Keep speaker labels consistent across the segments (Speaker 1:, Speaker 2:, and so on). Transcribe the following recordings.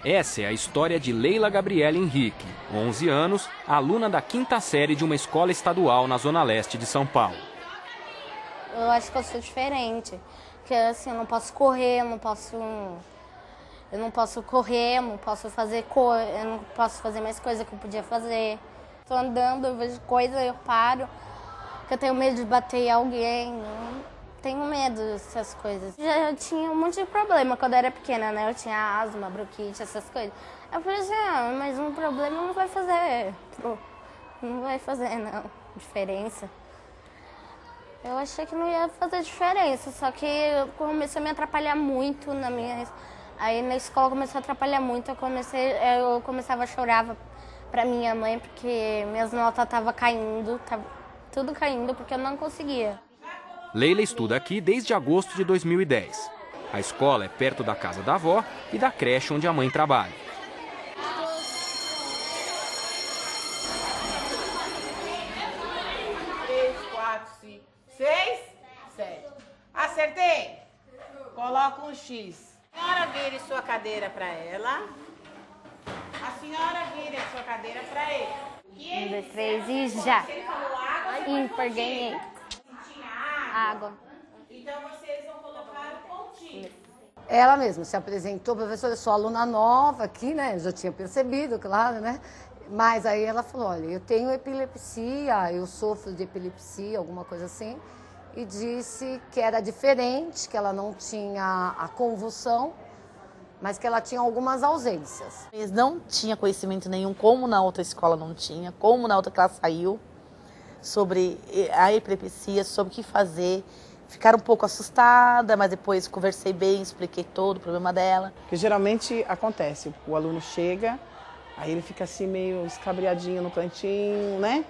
Speaker 1: Essa é a história de Leila Gabriela Henrique, 11 anos, aluna da 5ª série de uma escola estadual na zona leste de São Paulo.
Speaker 2: Eu acho que eu sou diferente, porque assim, eu não posso correr, eu não posso correr, eu não posso fazer eu não posso fazer mais coisa que eu podia fazer. Tô andando, eu vejo coisa, eu paro, porque eu tenho medo de bater em alguém, tenho medo dessas coisas. Já tinha um monte de problema quando eu era pequena, né? Eu tinha asma, bronquite, essas coisas. Eu falei assim, mas um problema não vai fazer não, diferença. Eu achei que não ia fazer diferença, só que eu comecei a me atrapalhar muito Aí na escola começou a atrapalhar muito, eu começava a chorar pra minha mãe, porque minhas notas estavam caindo, tava tudo caindo, porque eu não conseguia.
Speaker 1: Leila estuda aqui desde agosto de 2010. A escola é perto da casa da avó e da creche onde a mãe trabalha.
Speaker 3: 3, 4, 5, 6, 7. Acertei? Coloca um X. A senhora vire sua cadeira para ela. A senhora vire a sua cadeira para ele.
Speaker 2: 1, 2, 3 e já. Ímpar, ganhei. Água.
Speaker 3: Então vocês vão colocar o pontinho.
Speaker 4: Ela mesma se apresentou, professora, eu sou aluna nova aqui, né? Eu já tinha percebido, claro, né? Mas aí ela falou, olha, eu tenho epilepsia, eu sofro de epilepsia, alguma coisa assim. E disse que era diferente, que ela não tinha a convulsão, mas que ela tinha algumas ausências.
Speaker 5: Eles não tinham conhecimento nenhum, como na outra escola não tinha, como na outra que ela saiu, sobre a epilepsia, sobre o que fazer. Ficaram um pouco assustada, mas depois conversei bem, expliquei todo o problema dela.
Speaker 6: Porque geralmente acontece, o aluno chega, aí ele fica assim meio escabriadinho no cantinho, né?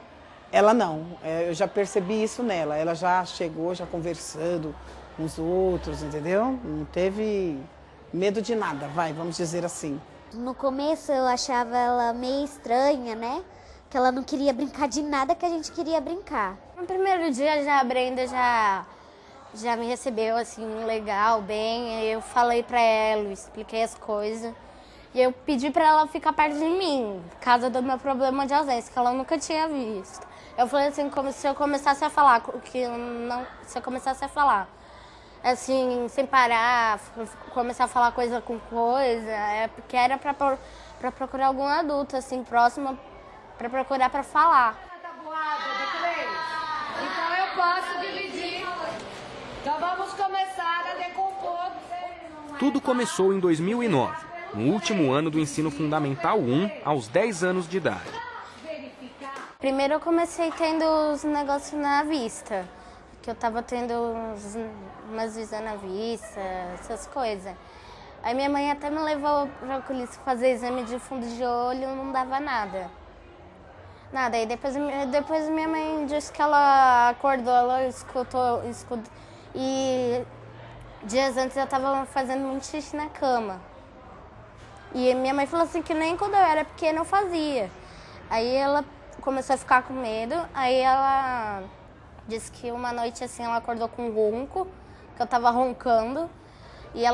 Speaker 6: Ela não, eu já percebi isso nela, ela já chegou, já conversando com os outros, entendeu? Não teve medo de nada, vamos dizer assim.
Speaker 7: No começo eu achava ela meio estranha, né? Que ela não queria brincar de nada que a gente queria brincar.
Speaker 2: No primeiro dia a Brenda já me recebeu assim, legal, bem. Eu falei pra ela, expliquei as coisas. E eu pedi pra ela ficar perto de mim, por causa do meu problema de ausência, que ela nunca tinha visto. Eu falei assim, como se eu começasse a falar, assim, sem parar, começar a falar coisa com coisa, porque era pra procurar algum adulto, assim, próximo, pra procurar pra falar.
Speaker 8: Então eu posso dividir. Então vamos começar a decompor.
Speaker 1: Tudo começou em 2009, no último ano do ensino fundamental 1, aos 10 anos de idade.
Speaker 2: Primeiro eu comecei tendo os negócios na vista, que eu tava tendo umas visões na vista, essas coisas. Aí minha mãe até me levou pra oculista fazer exame de fundo de olho, não dava nada. Nada, aí depois minha mãe disse que ela acordou, ela escutou, e dias antes eu tava fazendo muito xixi na cama. E minha mãe falou assim que nem quando eu era pequena eu fazia. Aí ela começou a ficar com medo, aí ela disse que uma noite assim ela acordou com um ronco, que eu tava roncando, e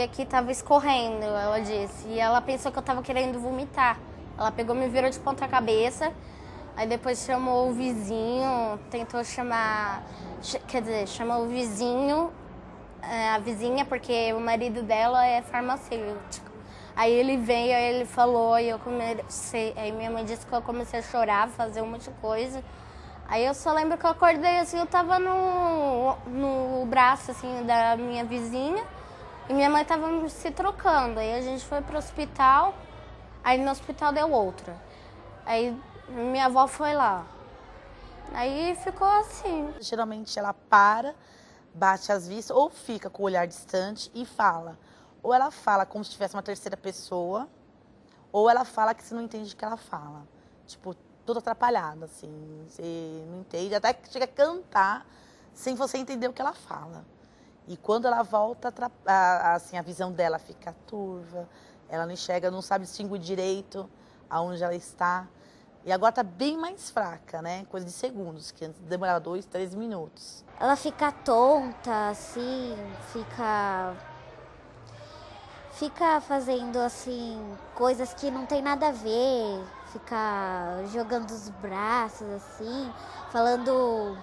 Speaker 2: aqui tava escorrendo, ela disse. E ela pensou que eu tava querendo vomitar. Ela pegou, me virou de ponta cabeça, aí depois chamou o vizinho, chamou o vizinho, a vizinha, porque o marido dela é farmacêutico. Aí ele veio, aí ele falou, aí minha mãe disse que eu comecei a chorar, fazer um monte de coisa. Aí eu só lembro que eu acordei assim, eu tava no braço assim da minha vizinha e minha mãe tava se trocando. Aí a gente foi pro hospital, aí no hospital deu outra. Aí minha avó foi lá. Aí ficou assim.
Speaker 5: Geralmente ela para, bate as vistas ou fica com o olhar distante e fala. Ou ela fala como se tivesse uma terceira pessoa, ou ela fala que você não entende o que ela fala. Tipo, toda atrapalhada, assim. Você não entende, até que chega a cantar sem você entender o que ela fala. E quando ela volta, assim, a visão dela fica turva, ela não enxerga, não sabe distinguir direito aonde ela está. E agora tá bem mais fraca, né? Coisa de segundos, que antes demorava 2, 3 minutos.
Speaker 7: Ela fica tonta, assim, fica fazendo assim coisas que não tem nada a ver, fica jogando os braços assim, falando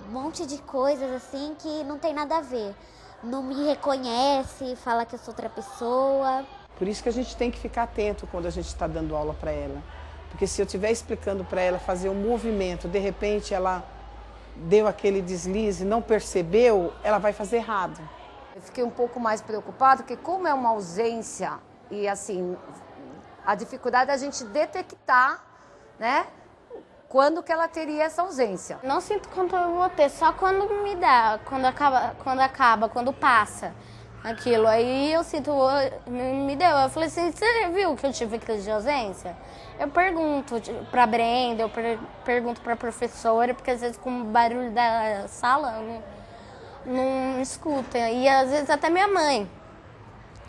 Speaker 7: um monte de coisas assim que não tem nada a ver. Não me reconhece, fala que eu sou outra pessoa.
Speaker 6: Por isso que a gente tem que ficar atento quando a gente está dando aula para ela. Porque se eu estiver explicando para ela fazer um movimento, de repente ela deu aquele deslize, não percebeu, ela vai fazer errado.
Speaker 4: Eu fiquei um pouco mais preocupada, porque como é uma ausência e assim, a dificuldade é a gente detectar, né, quando que ela teria essa ausência.
Speaker 2: Não sinto quanto eu vou ter, só quando me dá, quando passa aquilo. Aí eu sinto, me deu. Eu falei assim, você viu que eu tive crise de ausência? Eu pergunto pra Brenda, eu pergunto pra professora, porque às vezes com o barulho da sala não escuta. E às vezes até minha mãe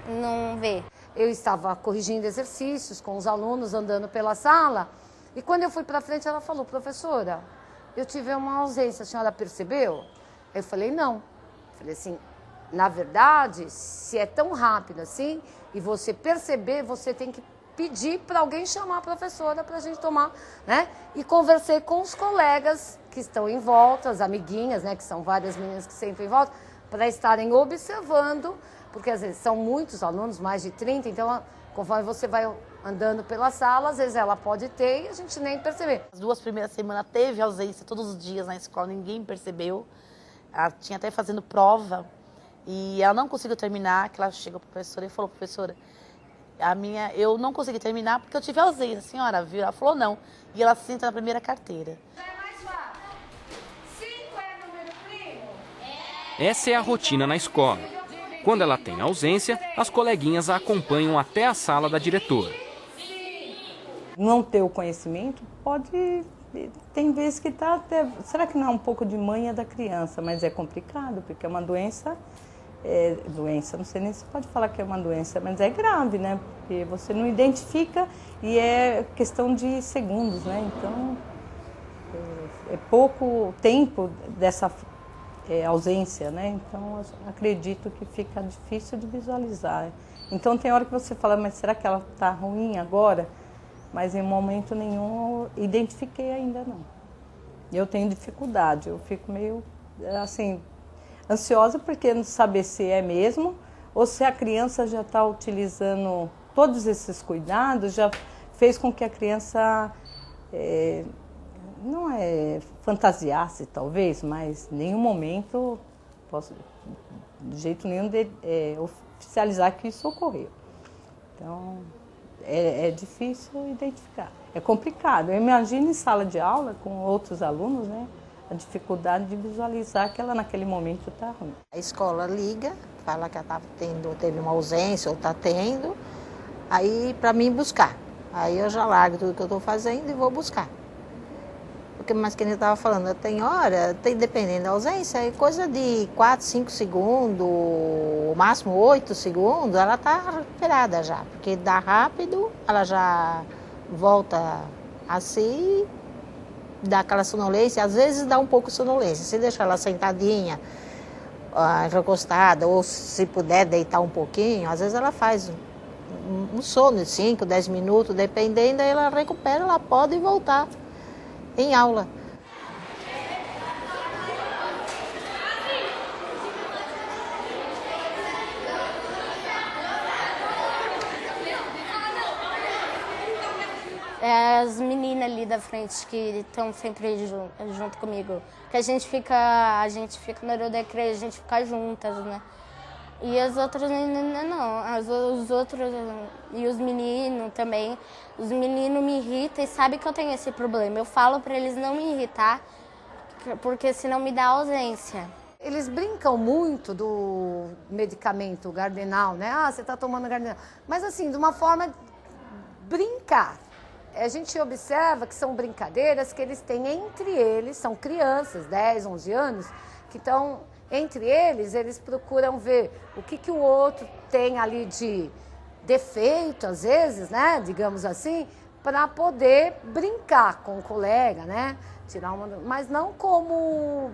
Speaker 2: não vê.
Speaker 4: Eu estava corrigindo exercícios com os alunos, andando pela sala, e quando eu fui para frente, ela falou, professora, eu tive uma ausência, a senhora percebeu? Eu falei, não. Eu falei assim, na verdade, se é tão rápido assim, e você perceber, você tem que pedir para alguém chamar a professora para a gente tomar, né? E conversei com os colegas que estão em volta, as amiguinhas, né? Que são várias meninas que sentam em volta, para estarem observando, porque às vezes são muitos alunos, mais de 30, então conforme você vai andando pela sala, às vezes ela pode ter e a gente nem perceber.
Speaker 5: As 2 primeiras semanas teve ausência todos os dias na escola, ninguém percebeu. Ela tinha até fazendo prova e ela não conseguiu terminar, que ela chegou para a professora e falou, professora, eu não consegui terminar porque eu tive ausência. A senhora viu? Ela falou não. E ela senta na primeira carteira.
Speaker 1: Essa é a rotina na escola. Quando ela tem ausência, as coleguinhas a acompanham até a sala da diretora.
Speaker 9: Não ter o conhecimento pode... Tem vezes que está até... Será que não é um pouco de manha da criança? Mas é complicado, porque é uma doença... não sei nem se pode falar que é uma doença, mas é grave, né? Porque você não identifica e é questão de segundos, né? Então, é pouco tempo dessa ausência, né? Então, acredito que fica difícil de visualizar. Então, tem hora que você fala, mas será que ela está ruim agora? Mas em momento nenhum eu identifiquei ainda não. Eu tenho dificuldade, eu fico meio, assim, ansiosa porque não saber se é mesmo ou se a criança já está utilizando todos esses cuidados, já fez com que a criança não fantasiasse talvez, mas em nenhum momento posso de jeito nenhum oficializar que isso ocorreu. Então é difícil identificar, é complicado. Eu imagino em sala de aula com outros alunos, né? A dificuldade de visualizar que ela naquele momento está ruim.
Speaker 10: A escola liga, fala que ela teve uma ausência ou está tendo, aí para mim buscar. Aí eu já largo tudo que eu estou fazendo e vou buscar. Porque, mas que a gente estava falando, tem hora, dependendo da ausência, é coisa de 4, 5 segundos, o máximo 8 segundos, ela está recuperada já. Porque dá rápido, ela já volta a si, dá aquela sonolência, às vezes dá um pouco de sonolência. Se deixar ela sentadinha, recostada, ou se puder deitar um pouquinho, às vezes ela faz um sono de 5, 10 minutos, dependendo, aí ela recupera, ela pode voltar em aula.
Speaker 2: As meninas ali da frente que estão sempre junto comigo, que a gente fica na hora da recreio, a gente fica juntas, né? E as outras meninas não, os outros e os meninos também. Os meninos me irritam e sabem que eu tenho esse problema. Eu falo para eles não me irritar, porque senão me dá ausência.
Speaker 4: Eles brincam muito do medicamento Gardenal, né? Ah, você está tomando Gardenal. Mas assim, de uma forma de brincar. A gente observa que são brincadeiras que eles têm entre eles, são crianças, 10, 11 anos, que estão entre eles, eles procuram ver o que o outro tem ali de defeito, às vezes, né, digamos assim, para poder brincar com o colega, né, mas não como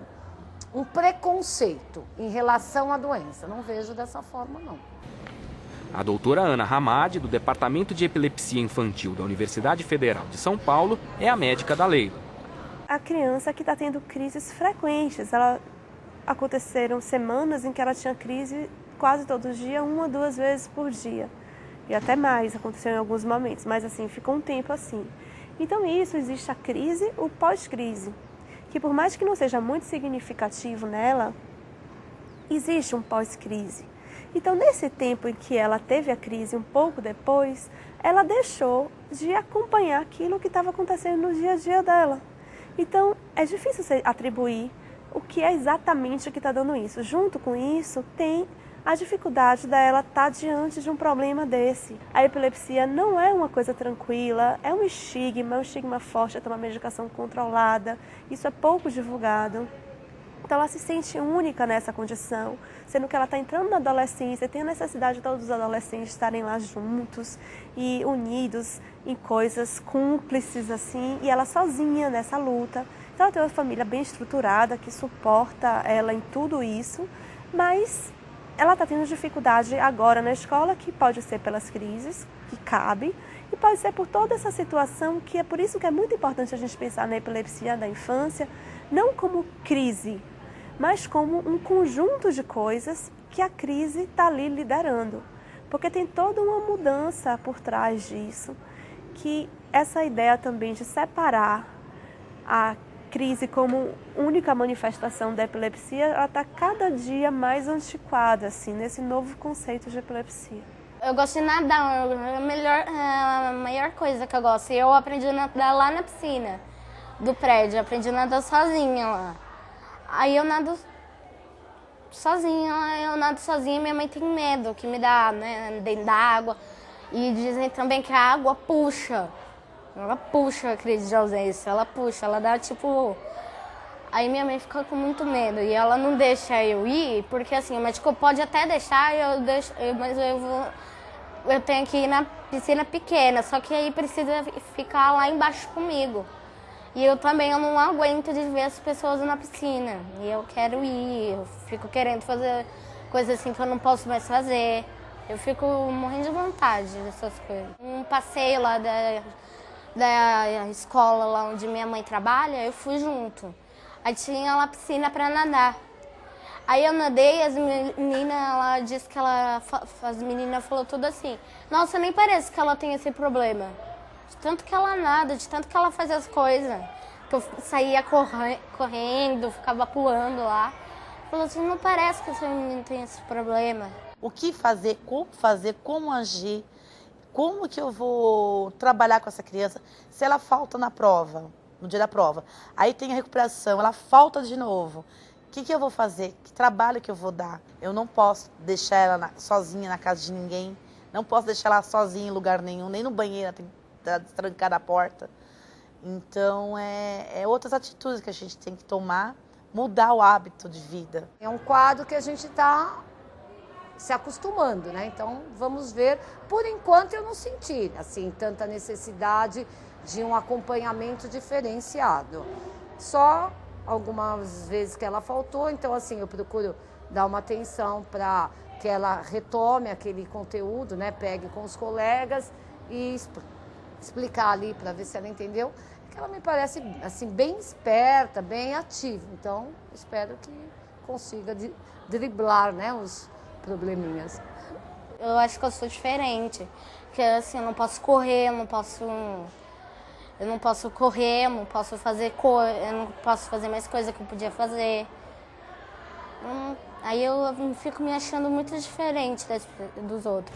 Speaker 4: um preconceito em relação à doença, não vejo dessa forma, não.
Speaker 1: A doutora Ana Hamad, do Departamento de Epilepsia Infantil da Universidade Federal de São Paulo, é a médica da Leila.
Speaker 11: A criança que está tendo crises frequentes, aconteceram semanas em que ela tinha crise quase todos os dias, 1 ou 2 vezes por dia. E até mais, aconteceu em alguns momentos, mas assim, ficou um tempo assim. Então isso, existe a crise, o pós-crise, que por mais que não seja muito significativo nela, existe um pós-crise. Então, nesse tempo em que ela teve a crise, um pouco depois, ela deixou de acompanhar aquilo que estava acontecendo no dia a dia dela. Então, é difícil você atribuir o que é exatamente o que está dando isso. Junto com isso, tem a dificuldade dela estar diante de um problema desse. A epilepsia não é uma coisa tranquila, é um estigma forte, é tomar medicação controlada, isso é pouco divulgado. Então ela se sente única nessa condição, sendo que ela está entrando na adolescência, tem a necessidade de todos os adolescentes estarem lá juntos e unidos em coisas cúmplices assim, e ela sozinha nessa luta. Então ela tem uma família bem estruturada que suporta ela em tudo isso, mas ela está tendo dificuldade agora na escola, que pode ser pelas crises, que cabe, e pode ser por toda essa situação, que é por isso que é muito importante a gente pensar na epilepsia da infância, não como crise, mas como um conjunto de coisas que a crise está ali liderando. Porque tem toda uma mudança por trás disso, que essa ideia também de separar a crise como única manifestação da epilepsia, ela está cada dia mais antiquada, assim, nesse novo conceito de epilepsia.
Speaker 2: Eu gosto de nadar, é a maior coisa que eu gosto. Eu aprendi a nadar lá na piscina do prédio, aprendi a nadar sozinha lá. Aí eu nado sozinha, minha mãe tem medo que me dá, né, dentro da água. E dizem também que a água puxa. Ela puxa a crise de ausência, ela puxa, ela dá tipo... Aí minha mãe fica com muito medo e ela não deixa eu ir, porque assim, o médico pode até deixar, mas eu tenho que ir na piscina pequena, só que aí precisa ficar lá embaixo comigo. E eu não aguento de ver as pessoas na piscina. E eu quero ir, eu fico querendo fazer coisas assim que eu não posso mais fazer. Eu fico morrendo de vontade dessas coisas. Um passeio lá da escola lá onde minha mãe trabalha, eu fui junto. Aí tinha lá piscina para nadar. Aí eu nadei, as meninas, ela disse que as meninas falaram tudo assim: nossa, nem parece que ela tem esse problema. De tanto que ela nada, de tanto que ela faz as coisas. Que eu saía correndo, ficava pulando lá. Falou assim, não parece que essa menina tem esse problema.
Speaker 5: O que fazer, como agir, como que eu vou trabalhar com essa criança se ela falta na prova, no dia da prova. Aí tem a recuperação, ela falta de novo. O que eu vou fazer? Que trabalho que eu vou dar? Eu não posso deixar ela sozinha na casa de ninguém. Não posso deixar ela sozinha em lugar nenhum, nem no banheiro, tem que trancar a porta. Então, é outras atitudes que a gente tem que tomar, mudar o hábito de vida.
Speaker 4: É um quadro que a gente está se acostumando, né? Então, vamos ver. Por enquanto, eu não senti, assim, tanta necessidade de um acompanhamento diferenciado. Só algumas vezes que ela faltou, então, assim, eu procuro dar uma atenção para que ela retome aquele conteúdo, né? Pegue com os colegas e explicar ali para ver se ela entendeu. Que ela me parece, assim, bem esperta, bem ativa. Então, espero que consiga driblar, né, os probleminhas.
Speaker 2: Eu acho que eu sou diferente, porque assim, eu não posso correr, eu não posso correr, eu não posso fazer mais coisa que eu podia fazer. Aí eu fico me achando muito diferente dos outros.